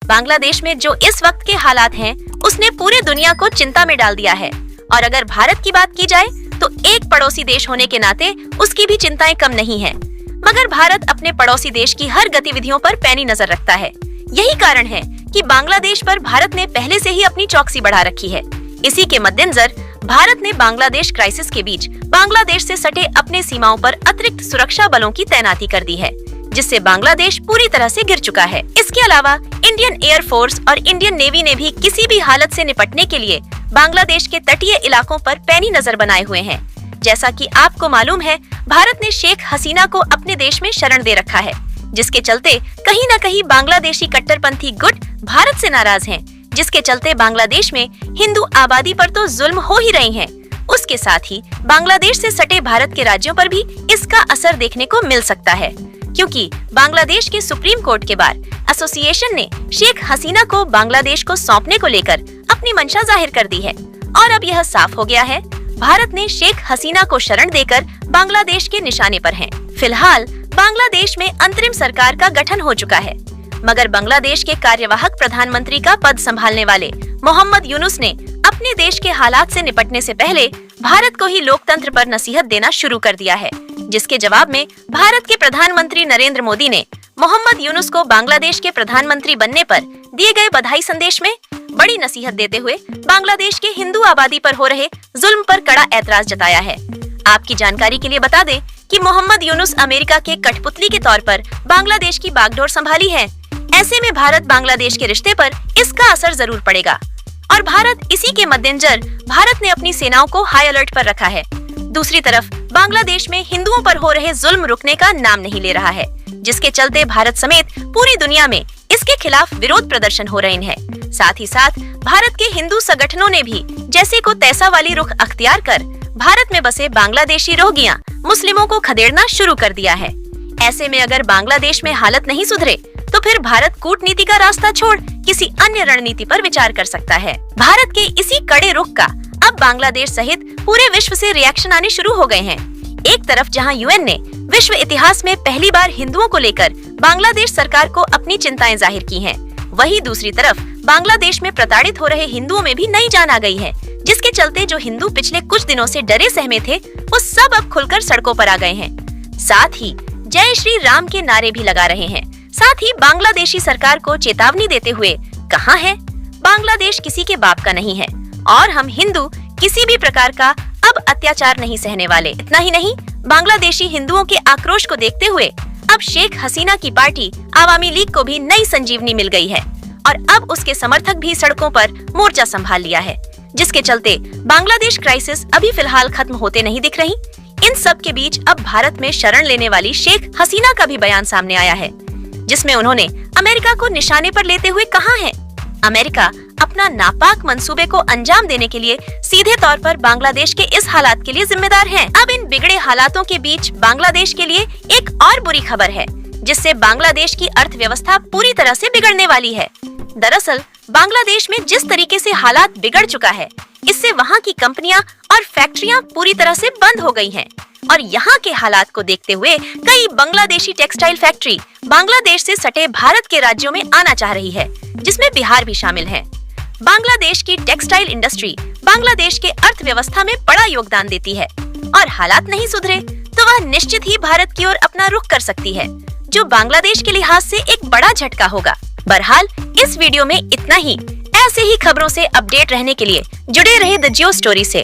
बांग्लादेश में जो इस वक्त के हालात हैं, उसने पूरे दुनिया को चिंता में डाल दिया है। और अगर भारत की बात की जाए तो एक पड़ोसी देश होने के नाते उसकी भी चिंताएं कम नहीं हैं। मगर भारत अपने पड़ोसी देश की हर गतिविधियों पर पैनी नजर रखता है। यही कारण है कि बांग्लादेश पर भारत ने पहले से ही अपनी चौकसी बढ़ा रखी है। इसी के मद्देनजर भारत ने बांग्लादेश क्राइसिस के बीच बांग्लादेश से सटे अपने सीमाओं पर अतिरिक्त सुरक्षा बलों की तैनाती कर दी है, जिससे बांग्लादेश पूरी तरह से गिर चुका है। इसके अलावा इंडियन एयरफोर्स और इंडियन नेवी ने भी किसी भी हालत से निपटने के लिए बांग्लादेश के तटीय इलाकों पर पैनी नजर बनाए हुए हैं। जैसा कि आपको मालूम है, भारत ने शेख हसीना को अपने देश में शरण दे रखा है, जिसके चलते कहीं न कहीं बांग्लादेशी कट्टरपंथी गुट भारत से नाराज हैं, जिसके चलते बांग्लादेश में हिंदू आबादी पर तो जुल्म हो ही रहे हैं। उसके साथ ही बांग्लादेश से सटे भारत के राज्यों पर भी इसका असर देखने को मिल सकता है, क्योंकि बांग्लादेश के सुप्रीम कोर्ट के बार एसोसिएशन ने शेख हसीना को बांग्लादेश को सौंपने को लेकर अपनी मंशा जाहिर कर दी है। और अब यह साफ हो गया है, भारत ने शेख हसीना को शरण देकर बांग्लादेश के निशाने पर है। फिलहाल बांग्लादेश में अंतरिम सरकार का गठन हो चुका है, मगर बांग्लादेश के कार्यवाहक प्रधानमंत्री का पद संभालने वाले मोहम्मद यूनुस ने अपने देश के हालात से निपटने से पहले भारत को ही लोकतंत्र पर नसीहत देना शुरू कर दिया है, जिसके जवाब में भारत के प्रधानमंत्री नरेंद्र मोदी ने मोहम्मद यूनुस को बांग्लादेश के प्रधानमंत्री बनने पर दिए गए बधाई संदेश में बड़ी नसीहत देते हुए बांग्लादेश के हिंदू आबादी पर हो रहे जुल्म पर कड़ा ऐतराज जताया है। आपकी जानकारी के लिए बता दें कि मोहम्मद यूनुस अमेरिका के कठपुतली के तौर पर बांग्लादेश की बागडोर संभाली है। ऐसे में भारत बांग्लादेश के रिश्ते पर इसका असर जरूर पड़ेगा और भारत इसी के मद्देनजर भारत ने अपनी सेनाओं को हाई अलर्ट पर रखा है। दूसरी तरफ बांग्लादेश में हिंदुओं पर हो रहे जुल्म रुकने का नाम नहीं ले रहा है, जिसके चलते भारत समेत पूरी दुनिया में इसके खिलाफ विरोध प्रदर्शन हो रहे हैं। साथ ही साथ भारत के हिंदू संगठनों ने भी जैसे को तैसा वाली रुख अख्तियार कर भारत में बसे बांग्लादेशी रोहिंग्या मुस्लिमों को खदेड़ना शुरू कर दिया है। ऐसे में अगर बांग्लादेश में हालत नहीं सुधरे तो फिर भारत कूटनीति का रास्ता छोड़ किसी अन्य रणनीति पर विचार कर सकता है। भारत के इसी कड़े रुख का अब बांग्लादेश सहित पूरे विश्व से रिएक्शन आने शुरू हो गए हैं। एक तरफ जहां यूएन ने विश्व इतिहास में पहली बार हिंदुओं को लेकर बांग्लादेश सरकार को अपनी चिंताएं जाहिर की हैं, वहीं दूसरी तरफ बांग्लादेश में प्रताड़ित हो रहे हिंदुओं में भी नई जान आ गई है, जिसके चलते जो हिंदू पिछले कुछ दिनों से डरे सहमे थे, वो सब अब खुलकर सड़कों पर आ गए हैं। साथ ही जय श्री राम के नारे भी लगा रहे हैं। साथ ही बांग्लादेशी सरकार को चेतावनी देते हुए कहा है, बांग्लादेश किसी के बाप का नहीं है और हम हिंदू किसी भी प्रकार का अब अत्याचार नहीं सहने वाले। इतना ही नहीं, बांग्लादेशी हिंदुओं के आक्रोश को देखते हुए अब शेख हसीना की पार्टी आवामी लीग को भी नई संजीवनी मिल गई है और अब उसके समर्थक भी सड़कों पर मोर्चा संभाल लिया है, जिसके चलते बांग्लादेश क्राइसिस अभी फिलहाल खत्म होते नहीं दिख रही। इन सब के बीच अब भारत में शरण लेने वाली शेख हसीना का भी बयान सामने आया है, जिसमें उन्होंने अमेरिका को निशाने पर लेते हुए कहा है, अमेरिका अपना नापाक मंसूबे को अंजाम देने के लिए सीधे तौर पर बांग्लादेश के इस हालात के लिए जिम्मेदार है। अब इन बिगड़े हालातों के बीच बांग्लादेश के लिए एक और बुरी खबर है, जिससे बांग्लादेश की अर्थव्यवस्था पूरी तरह से बिगड़ने वाली है। दरअसल बांग्लादेश में जिस तरीके से हालात बिगड़ चुका है, इससे वहाँ की कंपनियां और फैक्ट्रियां पूरी तरह से बंद हो गई हैं और यहाँ के हालात को देखते हुए कई बांग्लादेशी टेक्सटाइल फैक्ट्री बांग्लादेश से सटे भारत के राज्यों में आना चाह रही है, जिसमें बिहार भी शामिल है। बांग्लादेश की टेक्सटाइल इंडस्ट्री बांग्लादेश के अर्थव्यवस्था में बड़ा योगदान देती है और हालात नहीं सुधरे तो वह निश्चित ही भारत की ओर अपना रुख कर सकती है, जो बांग्लादेश के लिहाज से एक बड़ा झटका होगा। बहरहाल इस वीडियो में इतना ही। ऐसे ही खबरों से अपडेट रहने के लिए जुड़े रहे द जियो स्टोरी से।